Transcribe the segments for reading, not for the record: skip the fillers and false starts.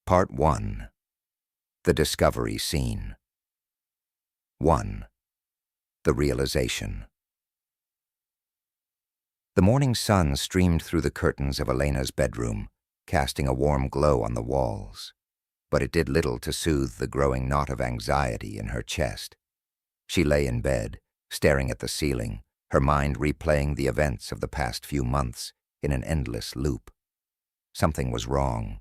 Part 1. The Discovery Scene. 1. The Realization. The morning sun streamed through the curtains of Elena's bedroom, casting a warm glow on the walls, but it did little to soothe the growing knot of anxiety in her chest. She lay in bed, staring at the ceiling, her mind replaying the events of the past few months in an endless loop. Something was wrong.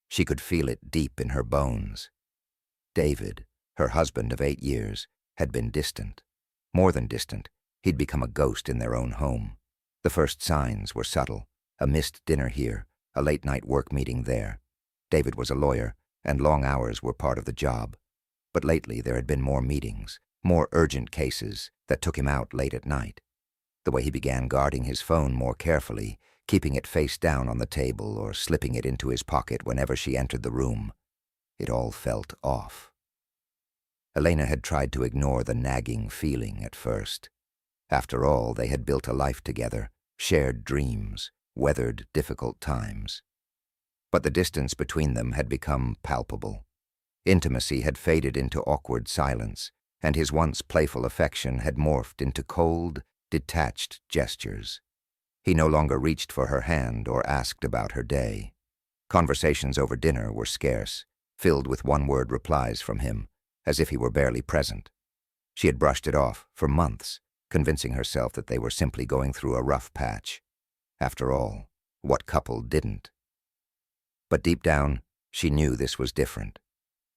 She could feel it deep in her bones. David, her husband of 8 years, had been distant. More than distant, he'd become a ghost in their own home. The first signs were subtle: a missed dinner here, a late-night work meeting there. David was a lawyer, and long hours were part of the job. But lately there had been more meetings, more urgent cases that took him out late at night. The way he began guarding his phone more carefully, keeping it face down on the table or slipping it into his pocket whenever she entered the room, it all felt off. Elena had tried to ignore the nagging feeling at first. After all, they had built a life together, shared dreams, weathered difficult times. But the distance between them had become palpable. Intimacy had faded into awkward silence, and his once playful affection had morphed into cold, detached gestures. He no longer reached for her hand or asked about her day. Conversations over dinner were scarce, filled with one-word replies from him, as if he were barely present. She had brushed it off for months, convincing herself that they were simply going through a rough patch. After all, what couple didn't? But deep down, she knew this was different.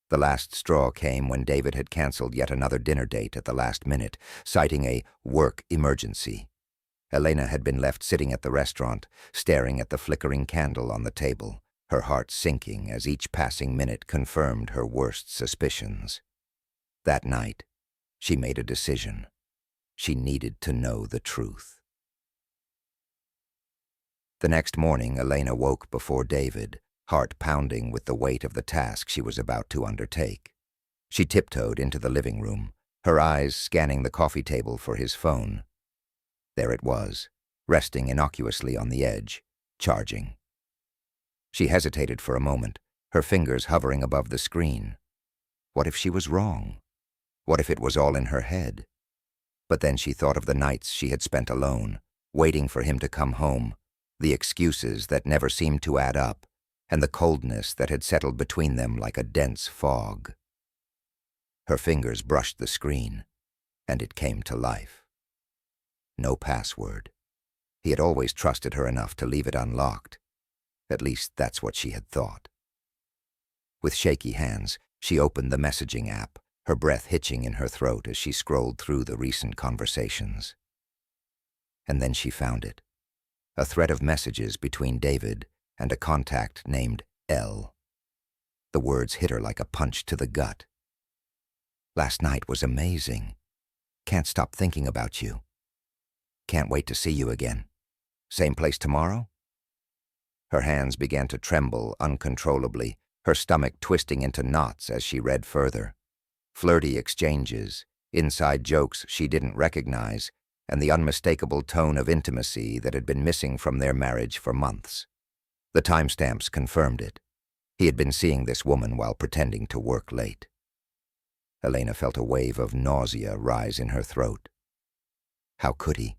The last straw came when David had canceled yet another dinner date at the last minute, citing a work emergency. Elena had been left sitting at the restaurant, staring at the flickering candle on the table, her heart sinking as each passing minute confirmed her worst suspicions. That night, she made a decision. She needed to know the truth. The next morning, Elena woke before David, heart pounding with the weight of the task she was about to undertake. She tiptoed into the living room, her eyes scanning the coffee table for his phone. There it was, resting innocuously on the edge, charging. She hesitated for a moment, her fingers hovering above the screen. What if she was wrong? What if it was all in her head? But then she thought of the nights she had spent alone, waiting for him to come home, the excuses that never seemed to add up, and the coldness that had settled between them like a dense fog. Her fingers brushed the screen, and it came to life. No password. He had always trusted her enough to leave it unlocked. At least that's what she had thought. With shaky hands, she opened the messaging app, her breath hitching in her throat as she scrolled through the recent conversations. And then she found it. A thread of messages between David and a contact named L. The words hit her like a punch to the gut. Last night was amazing. Can't stop thinking about you. Can't wait to see you again. Same place tomorrow? Her hands began to tremble uncontrollably, her stomach twisting into knots as she read further. Flirty exchanges, inside jokes she didn't recognize, and the unmistakable tone of intimacy that had been missing from their marriage for months. The timestamps confirmed it. He had been seeing this woman while pretending to work late. Elena felt a wave of nausea rise in her throat. How could he?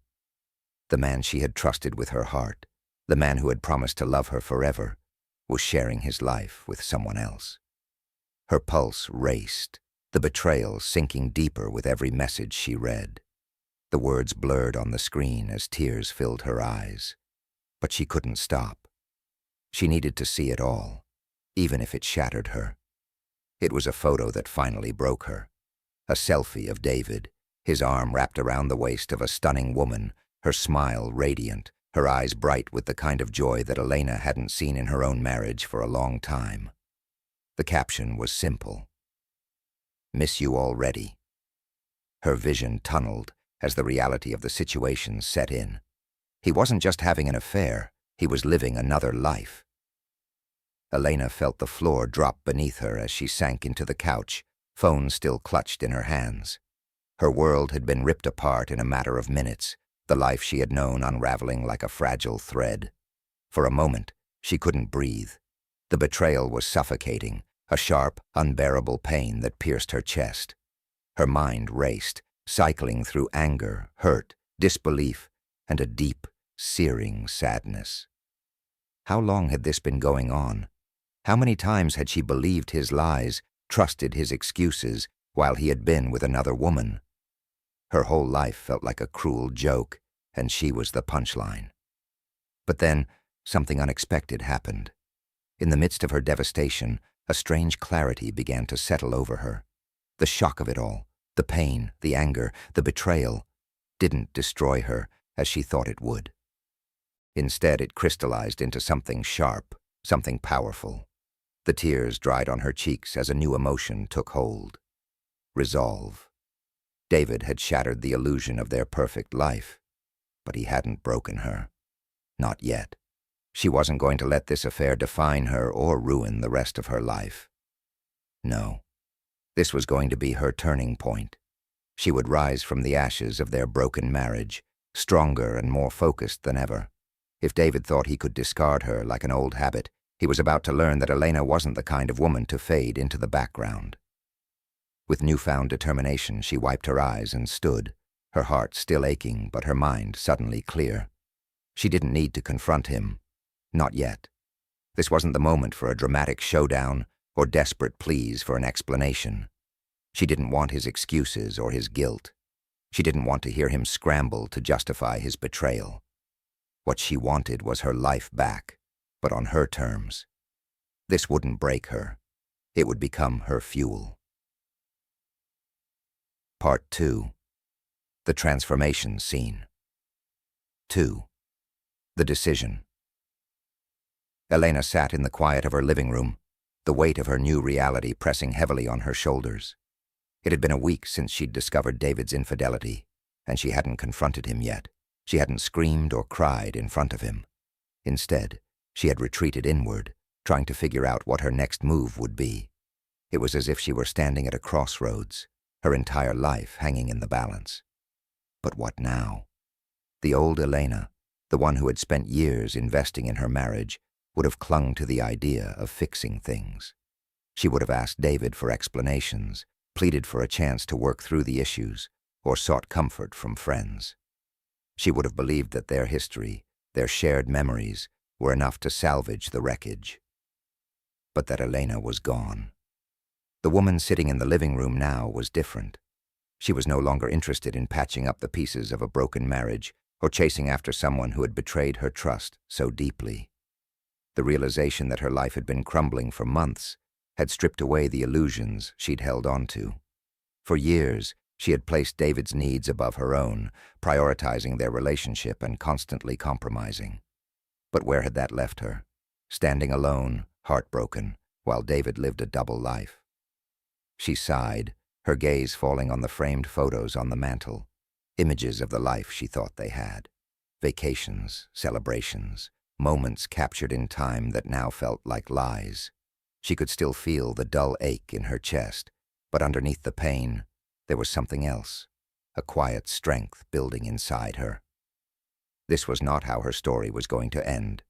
The man she had trusted with her heart, the man who had promised to love her forever, was sharing his life with someone else. Her pulse raced, the betrayal sinking deeper with every message she read. The words blurred on the screen as tears filled her eyes. But she couldn't stop. She needed to see it all, even if it shattered her. It was a photo that finally broke her. A selfie of David, his arm wrapped around the waist of a stunning woman, her smile radiant, her eyes bright with the kind of joy that Elena hadn't seen in her own marriage for a long time. The caption was simple. Miss you already. Her vision tunneled as the reality of the situation set in. He wasn't just having an affair, he was living another life. Elena felt the floor drop beneath her as she sank into the couch, phone still clutched in her hands. Her world had been ripped apart in a matter of minutes, the life she had known unraveling like a fragile thread. For a moment, she couldn't breathe. The betrayal was suffocating, a sharp, unbearable pain that pierced her chest. Her mind raced, cycling through anger, hurt, disbelief, and a deep, searing sadness. How long had this been going on? How many times had she believed his lies, trusted his excuses, while he had been with another woman? Her whole life felt like a cruel joke, and she was the punchline. But then, something unexpected happened. In the midst of her devastation, a strange clarity began to settle over her. The shock of it all, the pain, the anger, the betrayal, didn't destroy her as she thought it would. Instead, it crystallized into something sharp, something powerful. The tears dried on her cheeks as a new emotion took hold. Resolve. David had shattered the illusion of their perfect life, but he hadn't broken her. Not yet. She wasn't going to let this affair define her or ruin the rest of her life. No. This was going to be her turning point. She would rise from the ashes of their broken marriage, stronger and more focused than ever. If David thought he could discard her like an old habit, he was about to learn that Elena wasn't the kind of woman to fade into the background. With newfound determination, she wiped her eyes and stood, her heart still aching but her mind suddenly clear. She didn't need to confront him. Not yet. This wasn't the moment for a dramatic showdown or desperate pleas for an explanation. She didn't want his excuses or his guilt. She didn't want to hear him scramble to justify his betrayal. What she wanted was her life back, but on her terms. This wouldn't break her. It would become her fuel. Part 2. The transformation scene. 2. The decision. Elena sat in the quiet of her living room, the weight of her new reality pressing heavily on her shoulders. It had been a week since she'd discovered David's infidelity, and she hadn't confronted him yet. She hadn't screamed or cried in front of him. Instead, she had retreated inward, trying to figure out what her next move would be. It was as if she were standing at a crossroads, her entire life hanging in the balance. But what now? The old Elena, the one who had spent years investing in her marriage, would have clung to the idea of fixing things. She would have asked David for explanations, pleaded for a chance to work through the issues, or sought comfort from friends. She would have believed that their history, their shared memories, were enough to salvage the wreckage. But that Elena was gone. The woman sitting in the living room now was different. She was no longer interested in patching up the pieces of a broken marriage or chasing after someone who had betrayed her trust so deeply. The realization that her life had been crumbling for months had stripped away the illusions she'd held onto. For years, she had placed David's needs above her own, prioritizing their relationship and constantly compromising. But where had that left her? Standing alone, heartbroken, while David lived a double life. She sighed, her gaze falling on the framed photos on the mantel, images of the life she thought they had. Vacations, celebrations, moments captured in time that now felt like lies. She could still feel the dull ache in her chest, but underneath the pain, there was something else, a quiet strength building inside her. This was not how her story was going to end.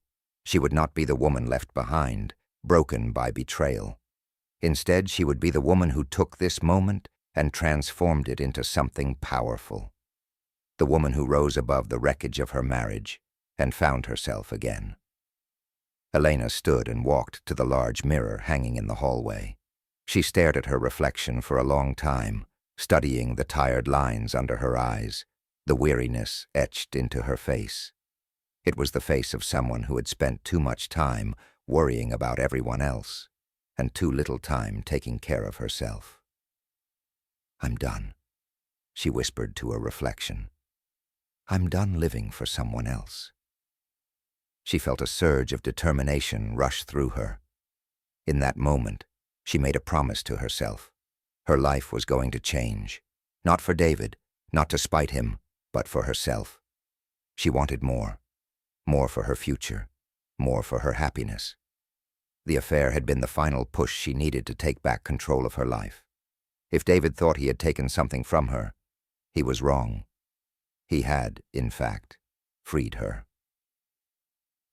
She would not be the woman left behind, broken by betrayal. Instead, she would be the woman who took this moment and transformed it into something powerful. The woman who rose above the wreckage of her marriage and found herself again. Elena stood and walked to the large mirror hanging in the hallway. She stared at her reflection for a long time, studying the tired lines under her eyes, the weariness etched into her face. It was the face of someone who had spent too much time worrying about everyone else, and too little time taking care of herself. "I'm done," she whispered to her reflection. "I'm done living for someone else." She felt a surge of determination rush through her. In that moment, she made a promise to herself. Her life was going to change. Not for David, not to spite him, but for herself. She wanted more. More for her future. More for her happiness. The affair had been the final push she needed to take back control of her life. If David thought he had taken something from her, he was wrong. He had, in fact, freed her.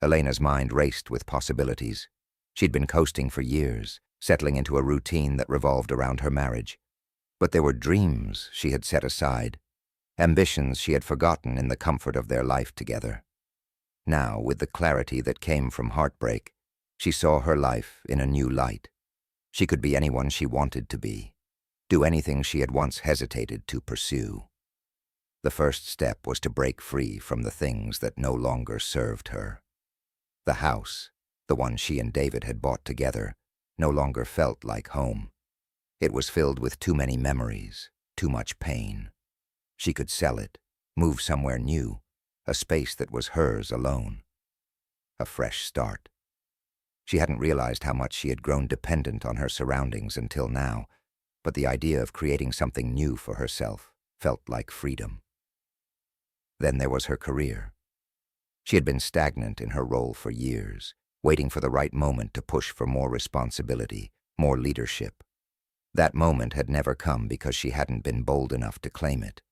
Elena's mind raced with possibilities. She'd been coasting for years, settling into a routine that revolved around her marriage. But there were dreams she had set aside, ambitions she had forgotten in the comfort of their life together. Now, with the clarity that came from heartbreak, she saw her life in a new light. She could be anyone she wanted to be, do anything she had once hesitated to pursue. The first step was to break free from the things that no longer served her. The house, the one she and David had bought together, no longer felt like home. It was filled with too many memories, too much pain. She could sell it, move somewhere new, a space that was hers alone. A fresh start. She hadn't realized how much she had grown dependent on her surroundings until now, but the idea of creating something new for herself felt like freedom. Then there was her career. She had been stagnant in her role for years, waiting for the right moment to push for more responsibility, more leadership. That moment had never come because she hadn't been bold enough to claim it.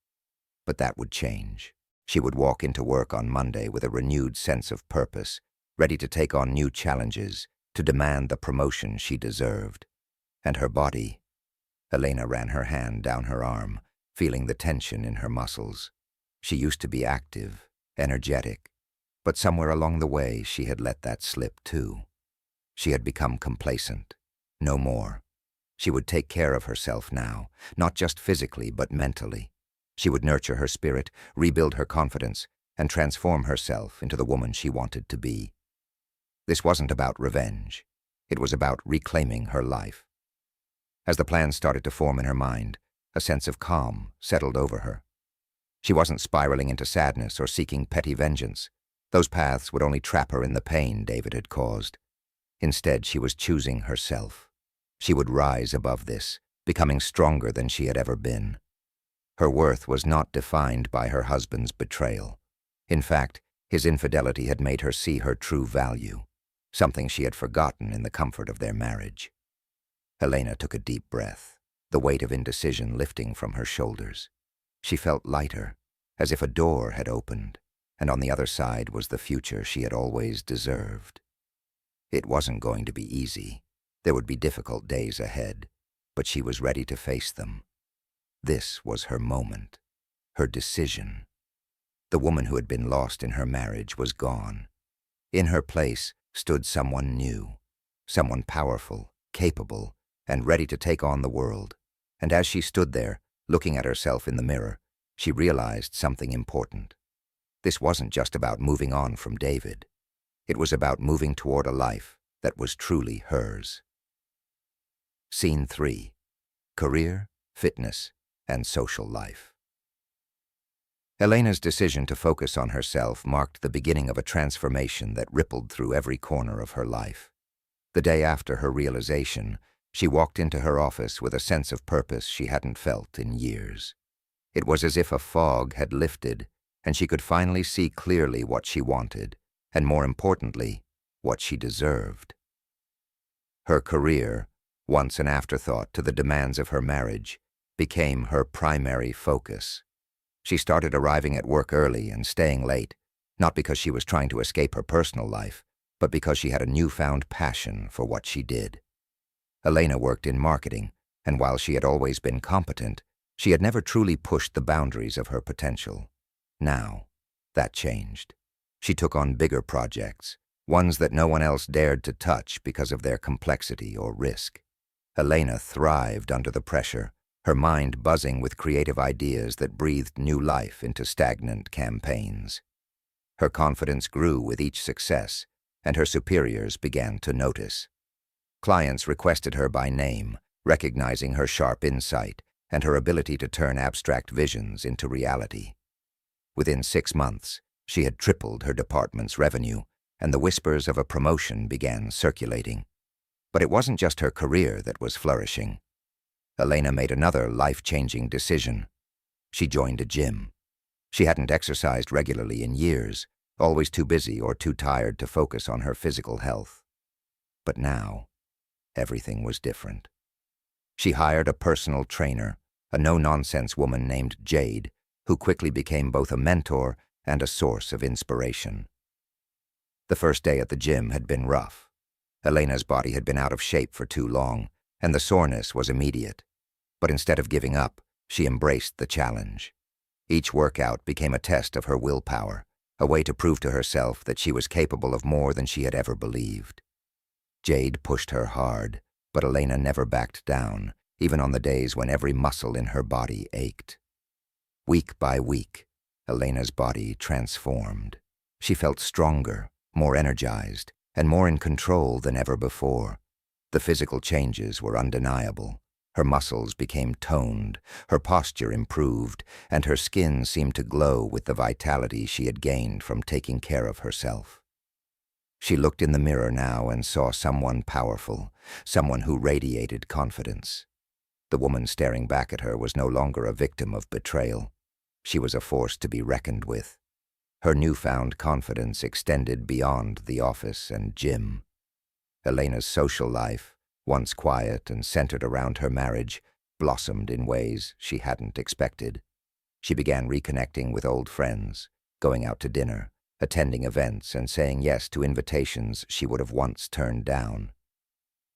But that would change. She would walk into work on Monday with a renewed sense of purpose, ready to take on new challenges, to demand the promotion she deserved. And her body... Elena ran her hand down her arm, feeling the tension in her muscles. She used to be active, energetic, but somewhere along the way she had let that slip too. She had become complacent. No more. She would take care of herself now, not just physically but mentally. She would nurture her spirit, rebuild her confidence, and transform herself into the woman she wanted to be. This wasn't about revenge. It was about reclaiming her life. As the plans started to form in her mind, a sense of calm settled over her. She wasn't spiraling into sadness or seeking petty vengeance. Those paths would only trap her in the pain David had caused. Instead, she was choosing herself. She would rise above this, becoming stronger than she had ever been. Her worth was not defined by her husband's betrayal. In fact, his infidelity had made her see her true value, something she had forgotten in the comfort of their marriage. Elena took a deep breath, the weight of indecision lifting from her shoulders. She felt lighter, as if a door had opened, and on the other side was the future she had always deserved. It wasn't going to be easy. There would be difficult days ahead, but she was ready to face them. This was her moment, her decision. The woman who had been lost in her marriage was gone. In her place stood someone new, someone powerful, capable, and ready to take on the world. And as she stood there, looking at herself in the mirror, she realized something important. This wasn't just about moving on from David. It was about moving toward a life that was truly hers. Scene 3. Career, fitness, and social life. Elena's decision to focus on herself marked the beginning of a transformation that rippled through every corner of her life. The day after her realization, she walked into her office with a sense of purpose she hadn't felt in years. It was as if a fog had lifted, and she could finally see clearly what she wanted, and more importantly, what she deserved. Her career, once an afterthought to the demands of her marriage, became her primary focus. She started arriving at work early and staying late, not because she was trying to escape her personal life, but because she had a newfound passion for what she did. Elena worked in marketing, and while she had always been competent, she had never truly pushed the boundaries of her potential. Now, that changed. She took on bigger projects, ones that no one else dared to touch because of their complexity or risk. Elena thrived under the pressure, her mind buzzing with creative ideas that breathed new life into stagnant campaigns. Her confidence grew with each success, and her superiors began to notice. Clients requested her by name, recognizing her sharp insight and her ability to turn abstract visions into reality. Within 6 months, she had tripled her department's revenue, and the whispers of a promotion began circulating. But it wasn't just her career that was flourishing. Elena made another life-changing decision. She joined a gym. She hadn't exercised regularly in years, always too busy or too tired to focus on her physical health. But now, everything was different. She hired a personal trainer, a no-nonsense woman named Jade, who quickly became both a mentor and a source of inspiration. The first day at the gym had been rough. Elena's body had been out of shape for too long, and the soreness was immediate. But instead of giving up, she embraced the challenge. Each workout became a test of her willpower, a way to prove to herself that she was capable of more than she had ever believed. Jade pushed her hard, but Elena never backed down, even on the days when every muscle in her body ached. Week by week, Elena's body transformed. She felt stronger, more energized, and more in control than ever before. The physical changes were undeniable. Her muscles became toned, her posture improved, and her skin seemed to glow with the vitality she had gained from taking care of herself. She looked in the mirror now and saw someone powerful, someone who radiated confidence. The woman staring back at her was no longer a victim of betrayal. She was a force to be reckoned with. Her newfound confidence extended beyond the office and gym. Elena's social life, once quiet and centered around her marriage, blossomed in ways she hadn't expected. She began reconnecting with old friends, going out to dinner, attending events, and saying yes to invitations she would have once turned down.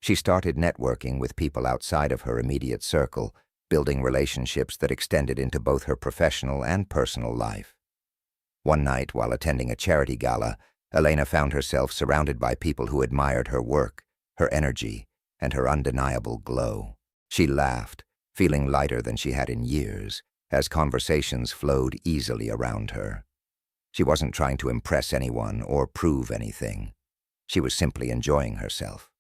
She started networking with people outside of her immediate circle, building relationships that extended into both her professional and personal life. One night, while attending a charity gala, Elena found herself surrounded by people who admired her work, her energy, and her undeniable glow. She laughed, feeling lighter than she had in years, as conversations flowed easily around her. She wasn't trying to impress anyone or prove anything. She was simply enjoying herself.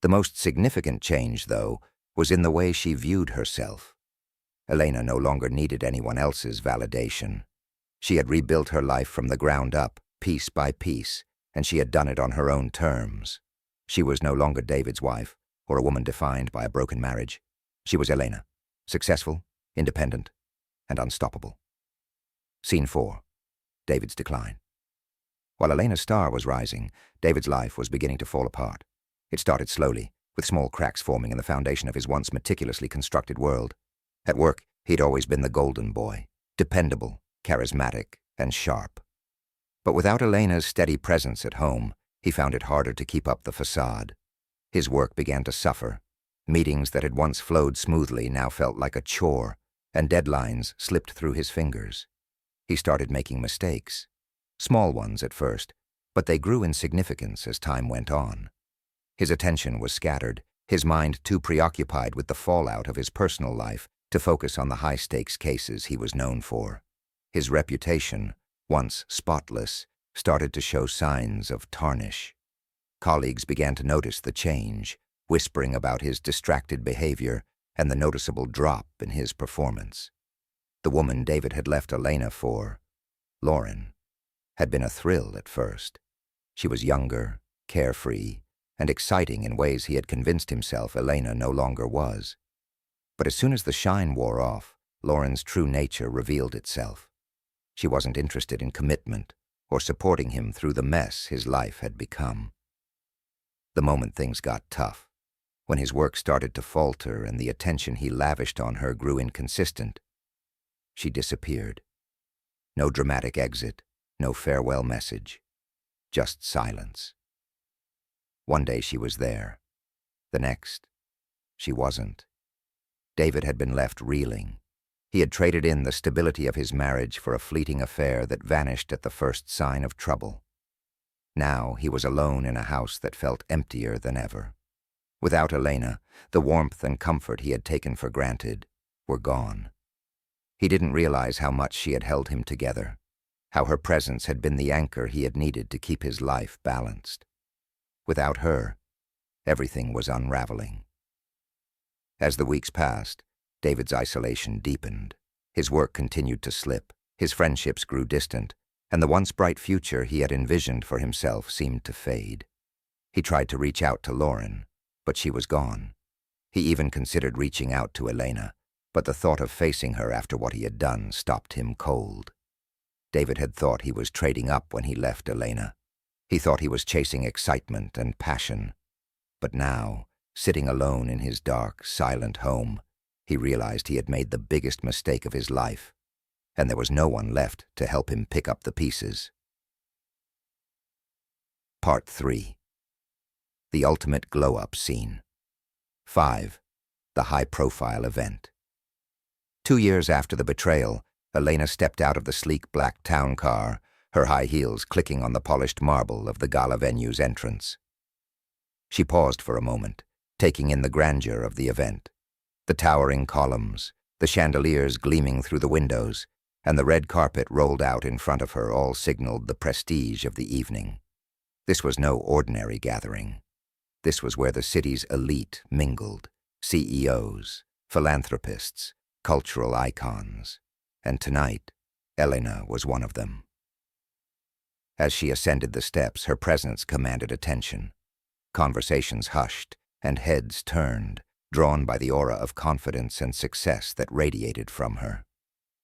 The most significant change, though, was in the way she viewed herself. Elena no longer needed anyone else's validation. She had rebuilt her life from the ground up, piece by piece, and she had done it on her own terms. She was no longer David's wife, or a woman defined by a broken marriage. She was Elena, successful, independent, and unstoppable. Scene 4. David's decline. While Elena's star was rising, David's life was beginning to fall apart. It started slowly, with small cracks forming in the foundation of his once meticulously constructed world. At work, he'd always been the golden boy, dependable, charismatic, and sharp. But without Elena's steady presence at home, he found it harder to keep up the facade. His work began to suffer. Meetings that had once flowed smoothly now felt like a chore, and deadlines slipped through his fingers. He started making mistakes. Small ones at first, but they grew in significance as time went on. His attention was scattered, his mind too preoccupied with the fallout of his personal life to focus on the high-stakes cases he was known for. His reputation, once spotless, started to show signs of tarnish. Colleagues began to notice the change, whispering about his distracted behavior and the noticeable drop in his performance. The woman David had left Elena for, Lauren, had been a thrill at first. She was younger, carefree, and exciting in ways he had convinced himself Elena no longer was. But as soon as the shine wore off, Lauren's true nature revealed itself. She wasn't interested in commitment or supporting him through the mess his life had become. The moment things got tough, when his work started to falter and the attention he lavished on her grew inconsistent, she disappeared. No dramatic exit, no farewell message, just silence. One day she was there. The next, she wasn't. David had been left reeling. He had traded in the stability of his marriage for a fleeting affair that vanished at the first sign of trouble. Now he was alone in a house that felt emptier than ever. Without Elena, the warmth and comfort he had taken for granted were gone. He didn't realize how much she had held him together, how her presence had been the anchor he had needed to keep his life balanced. Without her, everything was unraveling. As the weeks passed, David's isolation deepened. His work continued to slip, his friendships grew distant, and the once bright future he had envisioned for himself seemed to fade. He tried to reach out to Lauren, but she was gone. He even considered reaching out to Elena, but the thought of facing her after what he had done stopped him cold. David had thought he was trading up when he left Elena. He thought he was chasing excitement and passion. But now, sitting alone in his dark, silent home, he realized he had made the biggest mistake of his life, and there was no one left to help him pick up the pieces. Part 3. The ultimate glow-up scene. 5. The high-profile event. 2 years after the betrayal, Elena stepped out of the sleek black town car, her high heels clicking on the polished marble of the gala venue's entrance. She paused for a moment, taking in the grandeur of the event. The towering columns, the chandeliers gleaming through the windows, and the red carpet rolled out in front of her all signaled the prestige of the evening. This was no ordinary gathering. This was where the city's elite mingled, CEOs, philanthropists, cultural icons, and tonight, Elena was one of them. As she ascended the steps, her presence commanded attention. Conversations hushed, and heads turned, drawn by the aura of confidence and success that radiated from her.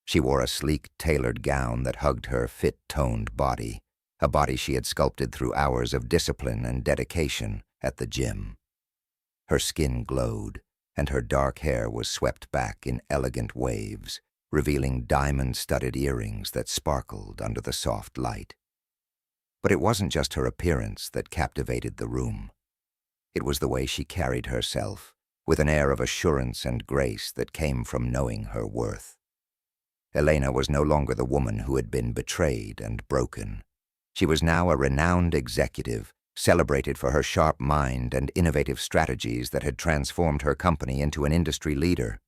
She wore a sleek, tailored gown that hugged her fit-toned body, a body she had sculpted through hours of discipline and dedication at the gym. Her skin glowed, and her dark hair was swept back in elegant waves, revealing diamond-studded earrings that sparkled under the soft light. But it wasn't just her appearance that captivated the room. It was the way she carried herself, with an air of assurance and grace that came from knowing her worth. Elena was no longer the woman who had been betrayed and broken. She was now a renowned executive, celebrated for her sharp mind and innovative strategies that had transformed her company into an industry leader.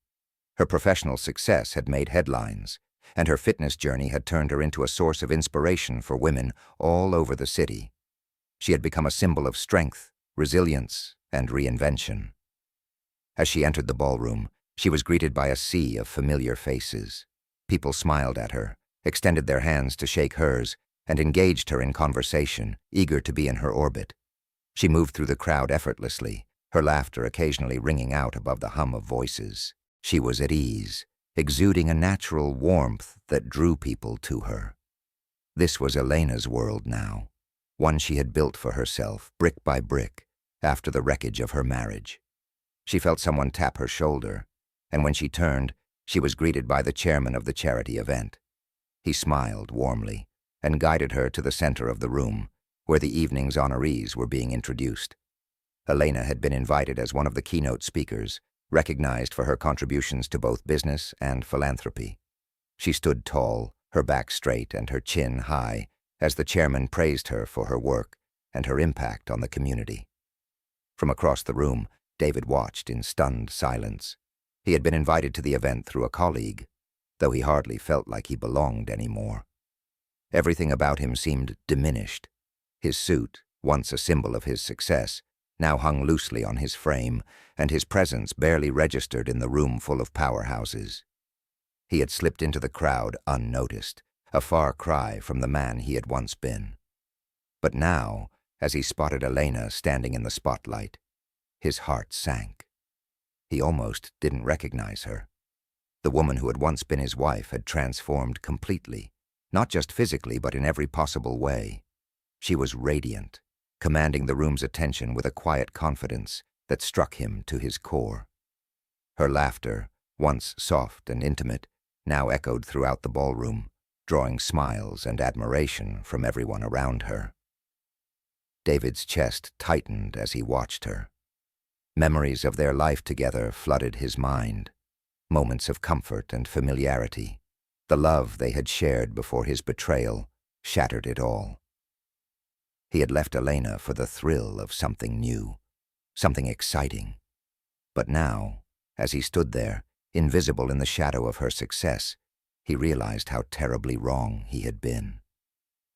Her professional success had made headlines, and her fitness journey had turned her into a source of inspiration for women all over the city. She had become a symbol of strength, resilience, and reinvention. As she entered the ballroom, she was greeted by a sea of familiar faces. People smiled at her, extended their hands to shake hers, and engaged her in conversation, eager to be in her orbit. She moved through the crowd effortlessly, her laughter occasionally ringing out above the hum of voices. She was at ease, exuding a natural warmth that drew people to her. This was Elena's world now, one she had built for herself, brick by brick, after the wreckage of her marriage. She felt someone tap her shoulder, and when she turned, she was greeted by the chairman of the charity event. He smiled warmly and guided her to the center of the room, where the evening's honorees were being introduced. Elena had been invited as one of the keynote speakers, recognized for her contributions to both business and philanthropy. She stood tall, her back straight and her chin high, as the chairman praised her for her work and her impact on the community. From across the room, David watched in stunned silence. He had been invited to the event through a colleague, though he hardly felt like he belonged anymore. Everything about him seemed diminished. His suit, once a symbol of his success, now hung loosely on his frame, and his presence barely registered in the room full of powerhouses. He had slipped into the crowd unnoticed, a far cry from the man he had once been. But now, as he spotted Elena standing in the spotlight, his heart sank. He almost didn't recognize her. The woman who had once been his wife had transformed completely, not just physically but in every possible way. She was radiant, commanding the room's attention with a quiet confidence that struck him to his core. Her laughter, once soft and intimate, now echoed throughout the ballroom, drawing smiles and admiration from everyone around her. David's chest tightened as he watched her. Memories of their life together flooded his mind, moments of comfort and familiarity. The love they had shared before his betrayal shattered it all. He had left Elena for the thrill of something new, something exciting. But now, as he stood there, invisible in the shadow of her success, he realized how terribly wrong he had been.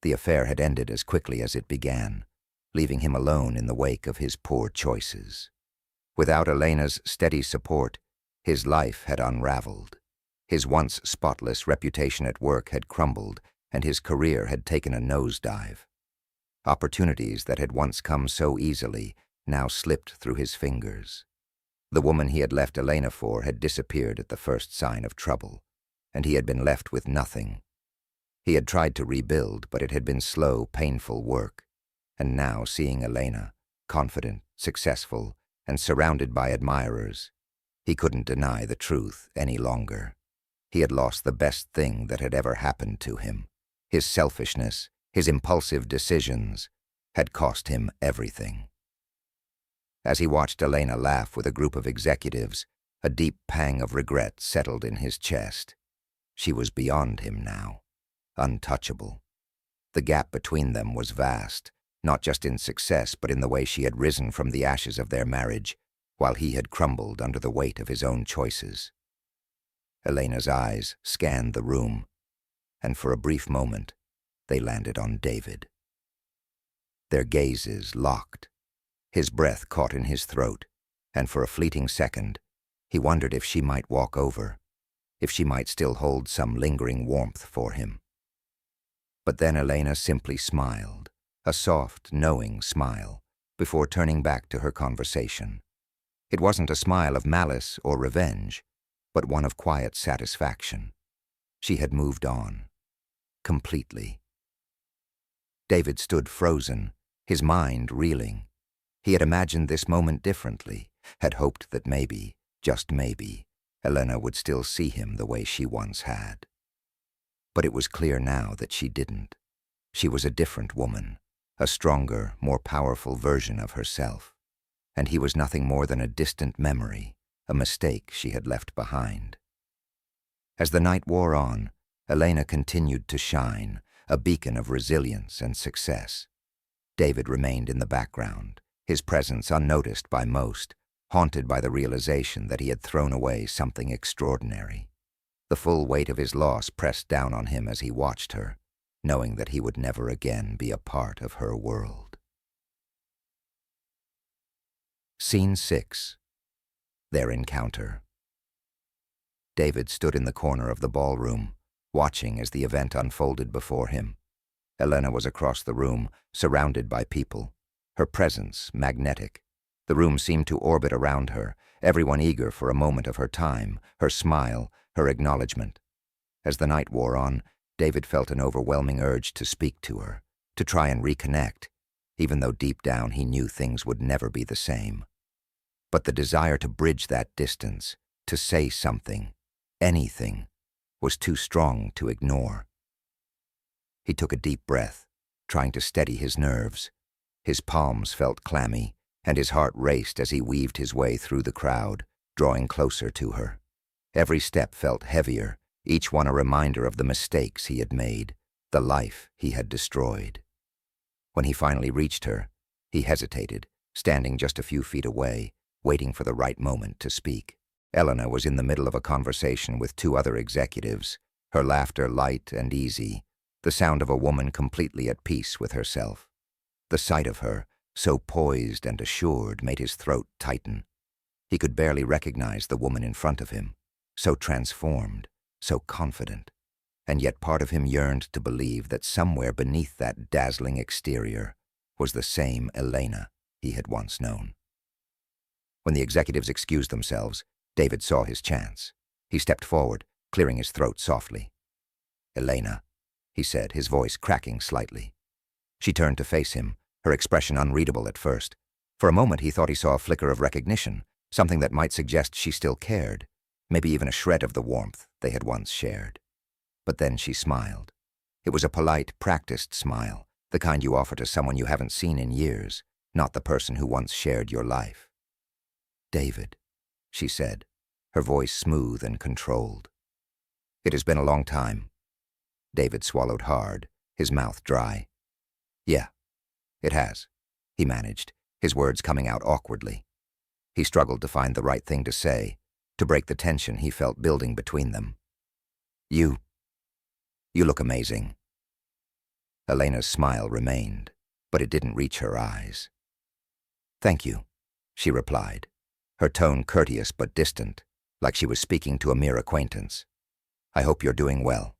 The affair had ended as quickly as it began, leaving him alone in the wake of his poor choices. Without Elena's steady support, his life had unraveled. His once spotless reputation at work had crumbled, and his career had taken a nosedive. Opportunities that had once come so easily now slipped through his fingers. The woman he had left Elena for had disappeared at the first sign of trouble, and he had been left with nothing. He had tried to rebuild, but it had been slow, painful work. And now, seeing Elena, confident, successful, and surrounded by admirers, he couldn't deny the truth any longer. He had lost the best thing that had ever happened to him. His selfishness, his impulsive decisions, had cost him everything. As he watched Elena laugh with a group of executives, a deep pang of regret settled in his chest. She was beyond him now, untouchable. The gap between them was vast, not just in success but in the way she had risen from the ashes of their marriage, while he had crumbled under the weight of his own choices. Elena's eyes scanned the room, and for a brief moment, they landed on David. Their gazes locked. His breath caught in his throat, and for a fleeting second, he wondered if she might walk over, if she might still hold some lingering warmth for him. But then Elena simply smiled, a soft, knowing smile, before turning back to her conversation. It wasn't a smile of malice or revenge, but one of quiet satisfaction. She had moved on, completely. David stood frozen, his mind reeling. He had imagined this moment differently, had hoped that maybe, just maybe, Elena would still see him the way she once had. But it was clear now that she didn't. She was a different woman, a stronger, more powerful version of herself, and he was nothing more than a distant memory, a mistake she had left behind. As the night wore on, Elena continued to shine, a beacon of resilience and success. David remained in the background, his presence unnoticed by most, haunted by the realization that he had thrown away something extraordinary. The full weight of his loss pressed down on him as he watched her, knowing that he would never again be a part of her world. Scene 6. Their encounter. David stood in the corner of the ballroom, watching as the event unfolded before him. Elena was across the room, surrounded by people, her presence magnetic. The room seemed to orbit around her, everyone eager for a moment of her time, her smile, her acknowledgement. As the night wore on, David felt an overwhelming urge to speak to her, to try and reconnect, even though deep down he knew things would never be the same. But the desire to bridge that distance, to say something, anything, was too strong to ignore. He took a deep breath, trying to steady his nerves. His palms felt clammy, and his heart raced as he weaved his way through the crowd, drawing closer to her. Every step felt heavier, each one a reminder of the mistakes he had made, the life he had destroyed. When he finally reached her, he hesitated, standing just a few feet away, waiting for the right moment to speak. Elena was in the middle of a conversation with two other executives, her laughter light and easy, the sound of a woman completely at peace with herself. The sight of her, so poised and assured, made his throat tighten. He could barely recognize the woman in front of him, so transformed, so confident, and yet part of him yearned to believe that somewhere beneath that dazzling exterior was the same Elena he had once known. When the executives excused themselves, David saw his chance. He stepped forward, clearing his throat softly. "Elena," he said, his voice cracking slightly. She turned to face him, her expression unreadable at first. For a moment he thought he saw a flicker of recognition, something that might suggest she still cared, maybe even a shred of the warmth they had once shared. But then she smiled. It was a polite, practiced smile, the kind you offer to someone you haven't seen in years, not the person who once shared your life. "David," she said, her voice smooth and controlled. "It has been a long time." David swallowed hard, his mouth dry. "Yeah, it has," he managed, his words coming out awkwardly. He struggled to find the right thing to say, to break the tension he felt building between them. You look amazing." Elena's smile remained, but it didn't reach her eyes. "Thank you," she replied, her tone courteous but distant, like she was speaking to a mere acquaintance. "I hope you're doing well."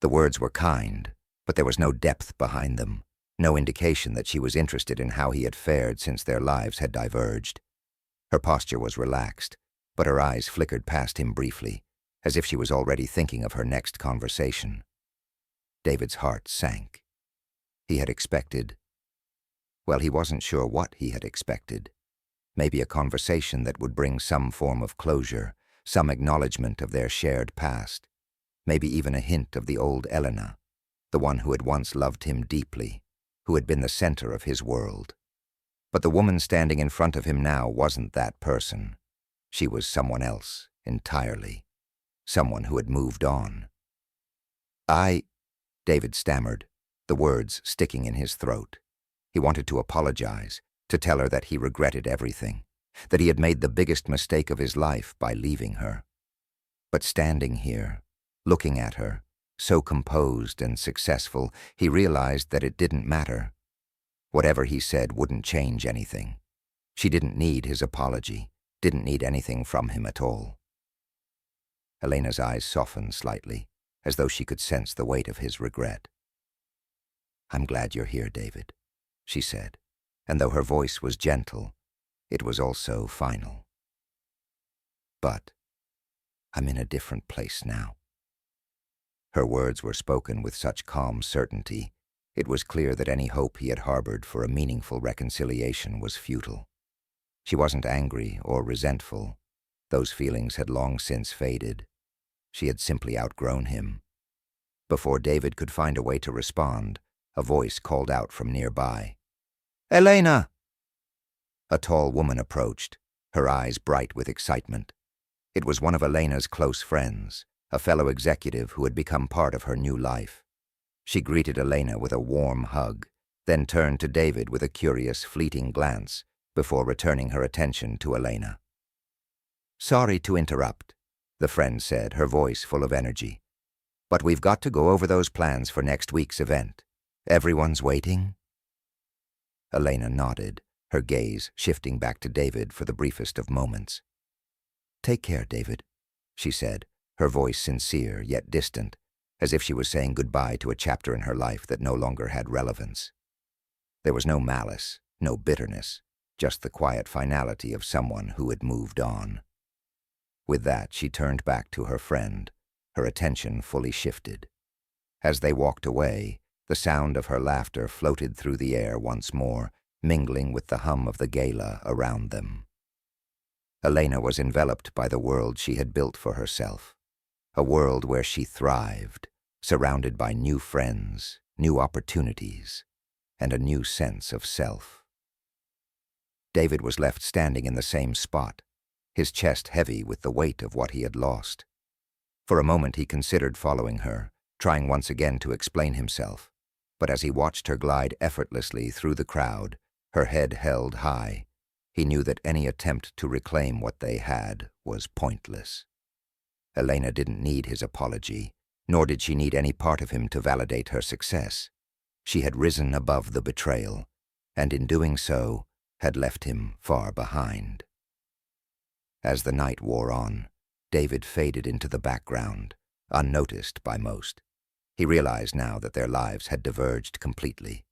The words were kind, but there was no depth behind them, no indication that she was interested in how he had fared since their lives had diverged. Her posture was relaxed, but her eyes flickered past him briefly, as if she was already thinking of her next conversation. David's heart sank. He had expected... Well, he wasn't sure what he had expected. Maybe a conversation that would bring some form of closure, some acknowledgement of their shared past. Maybe even a hint of the old Elena, the one who had once loved him deeply, who had been the center of his world. But the woman standing in front of him now wasn't that person. She was someone else, entirely. Someone who had moved on. David stammered, the words sticking in his throat. He wanted to apologize, to tell her that he regretted everything, that he had made the biggest mistake of his life by leaving her. But standing here, looking at her, so composed and successful, he realized that it didn't matter. Whatever he said wouldn't change anything. She didn't need his apology, didn't need anything from him at all. Elena's eyes softened slightly, as though she could sense the weight of his regret. "I'm glad you're here, David," she said, and though her voice was gentle, it was also final. "But I'm in a different place now." Her words were spoken with such calm certainty, it was clear that any hope he had harbored for a meaningful reconciliation was futile. She wasn't angry or resentful. Those feelings had long since faded. She had simply outgrown him. Before David could find a way to respond, a voice called out from nearby. "Elena!" A tall woman approached, her eyes bright with excitement. It was one of Elena's close friends, a fellow executive who had become part of her new life. She greeted Elena with a warm hug, then turned to David with a curious, fleeting glance before returning her attention to Elena. "Sorry to interrupt," the friend said, her voice full of energy. "But we've got to go over those plans for next week's event. Everyone's waiting?" Elena nodded, her gaze shifting back to David for the briefest of moments. "Take care, David," she said, her voice sincere yet distant, as if she was saying goodbye to a chapter in her life that no longer had relevance. There was no malice, no bitterness, just the quiet finality of someone who had moved on. With that, she turned back to her friend, her attention fully shifted. As they walked away, the sound of her laughter floated through the air once more, mingling with the hum of the gala around them. Elena was enveloped by the world she had built for herself, a world where she thrived, surrounded by new friends, new opportunities, and a new sense of self. David was left standing in the same spot, his chest heavy with the weight of what he had lost. For a moment he considered following her, trying once again to explain himself, but as he watched her glide effortlessly through the crowd, her head held high, he knew that any attempt to reclaim what they had was pointless. Elena didn't need his apology, nor did she need any part of him to validate her success. She had risen above the betrayal, and in doing so, had left him far behind. As the night wore on, David faded into the background, unnoticed by most. He realized now that their lives had diverged completely,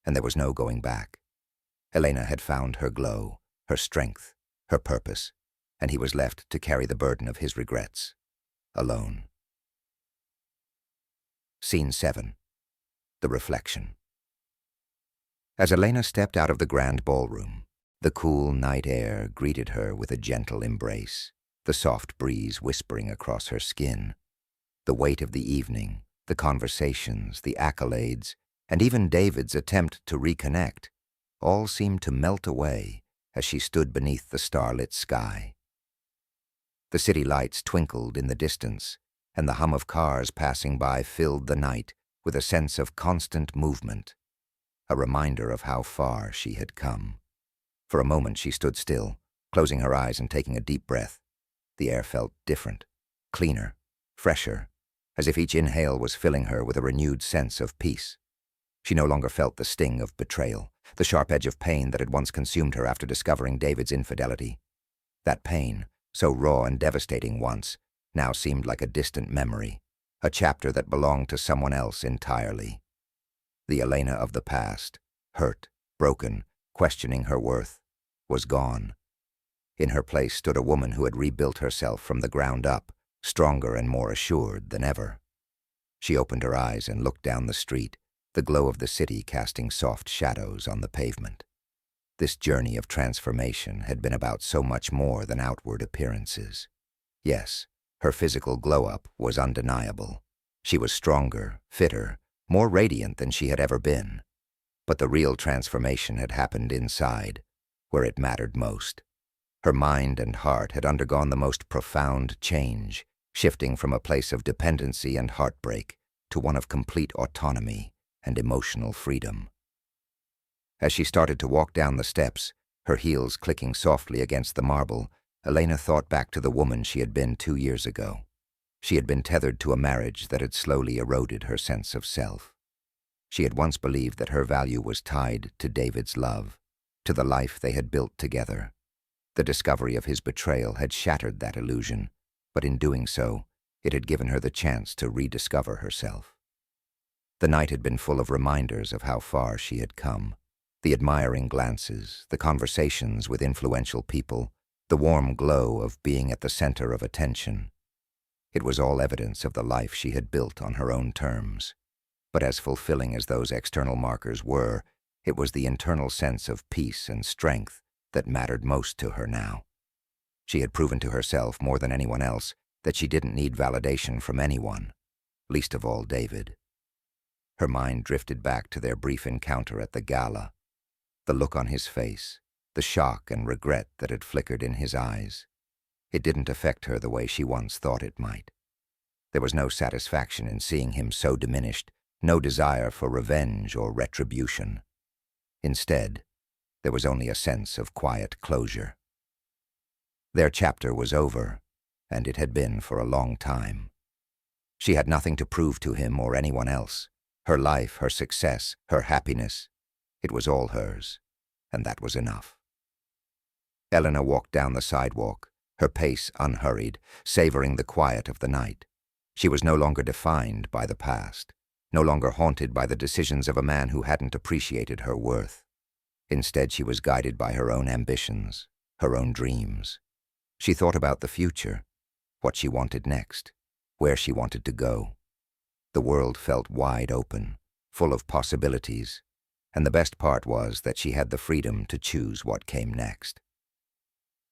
and there was no going back. Elena had found her glow, her strength, her purpose, and he was left to carry the burden of his regrets, alone. Scene 7. The Reflection. As Elena stepped out of the grand ballroom, the cool night air greeted her with a gentle embrace, the soft breeze whispering across her skin. The weight of the evening, the conversations, the accolades, and even David's attempt to reconnect, all seemed to melt away as she stood beneath the starlit sky. The city lights twinkled in the distance, and the hum of cars passing by filled the night with a sense of constant movement, a reminder of how far she had come. For a moment she stood still, closing her eyes and taking a deep breath. The air felt different, cleaner, fresher, as if each inhale was filling her with a renewed sense of peace. She no longer felt the sting of betrayal, the sharp edge of pain that had once consumed her after discovering David's infidelity. That pain, so raw and devastating once, now seemed like a distant memory, a chapter that belonged to someone else entirely. The Elena of the past, hurt, broken, questioning her worth, was gone. In her place stood a woman who had rebuilt herself from the ground up, stronger and more assured than ever. She opened her eyes and looked down the street, the glow of the city casting soft shadows on the pavement. This journey of transformation had been about so much more than outward appearances. Yes, her physical glow-up was undeniable. She was stronger, fitter, more radiant than she had ever been. But the real transformation had happened inside, where it mattered most. Her mind and heart had undergone the most profound change, shifting from a place of dependency and heartbreak to one of complete autonomy and emotional freedom. As she started to walk down the steps, her heels clicking softly against the marble, Elena thought back to the woman she had been 2 years ago. She had been tethered to a marriage that had slowly eroded her sense of self. She had once believed that her value was tied to David's love, to the life they had built together. The discovery of his betrayal had shattered that illusion, but in doing so, it had given her the chance to rediscover herself. The night had been full of reminders of how far she had come. The admiring glances, the conversations with influential people, the warm glow of being at the center of attention. It was all evidence of the life she had built on her own terms. But as fulfilling as those external markers were, it was the internal sense of peace and strength that mattered most to her now. She had proven to herself more than anyone else that she didn't need validation from anyone, least of all David. Her mind drifted back to their brief encounter at the gala. The look on his face, the shock and regret that had flickered in his eyes. It didn't affect her the way she once thought it might. There was no satisfaction in seeing him so diminished, no desire for revenge or retribution. Instead, there was only a sense of quiet closure. Their chapter was over, and it had been for a long time. She had nothing to prove to him or anyone else. Her life, her success, her happiness, it was all hers, and that was enough. Elena walked down the sidewalk, her pace unhurried, savoring the quiet of the night. She was no longer defined by the past, no longer haunted by the decisions of a man who hadn't appreciated her worth. Instead, she was guided by her own ambitions, her own dreams. She thought about the future, what she wanted next, where she wanted to go. The world felt wide open, full of possibilities, and the best part was that she had the freedom to choose what came next.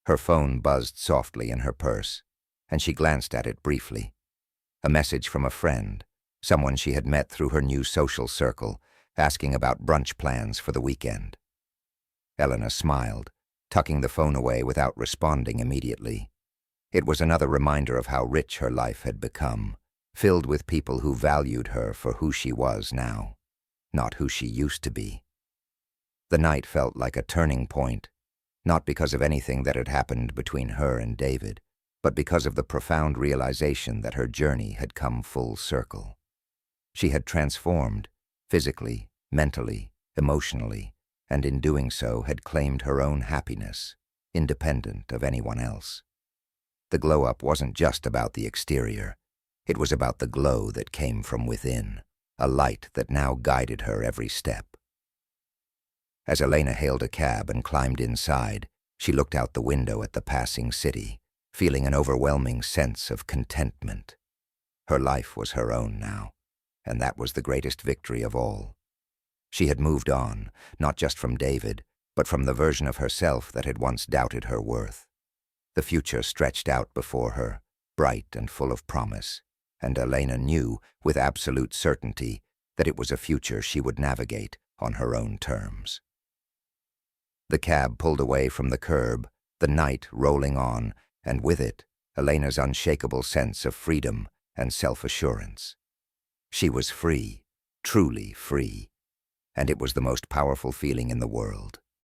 Her phone buzzed softly in her purse, and she glanced at it briefly. A message from a friend, someone she had met through her new social circle, asking about brunch plans for the weekend. Elena smiled, tucking the phone away without responding immediately. It was another reminder of how rich her life had become, filled with people who valued her for who she was now, not who she used to be. The night felt like a turning point, not because of anything that had happened between her and David, but because of the profound realization that her journey had come full circle. She had transformed, physically, mentally, emotionally, and in doing so had claimed her own happiness, independent of anyone else. The glow-up wasn't just about the exterior. It was about the glow that came from within, a light that now guided her every step. As Elena hailed a cab and climbed inside, she looked out the window at the passing city, feeling an overwhelming sense of contentment. Her life was her own now, and that was the greatest victory of all. She had moved on, not just from David, but from the version of herself that had once doubted her worth. The future stretched out before her, bright and full of promise, and Elena knew, with absolute certainty, that it was a future she would navigate on her own terms. The cab pulled away from the curb, the night rolling on, and with it, Elena's unshakable sense of freedom and self-assurance. She was free, truly free, and it was the most powerful feeling in the world.